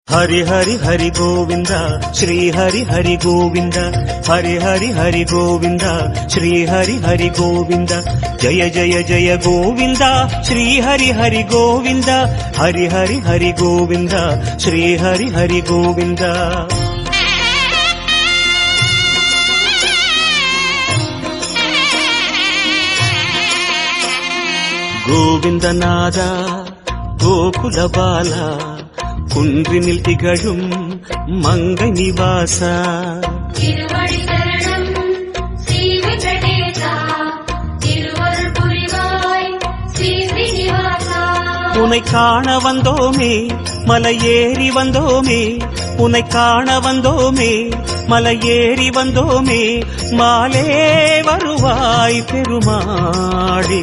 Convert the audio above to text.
हरि हरि हरि गोविंद श्री हरि हरि गोविंद हरि हरि हरि गोविंद श्री हरि हरि गोविंद जय जय जय गोविंद श्री हरि हरि गोविंद हरि हरि हरि गोविंद श्री हरि हरि गोविंद गोविंदनाद गोकुल बाला குன்றினில் திகழும் மங்கை நிவாசா திருவடி சரணம் ஸ்ரீ வெங்கடேசா திருவருள் புரிவாய் ஸ்ரீ ஸ்ரீனிவாசா உன்னை காண வந்தோமே மலையேறி வந்தோமே உன்னை காண வந்தோமே மலையேறி வந்தோமே மாலே வருவாய் பெருமாளே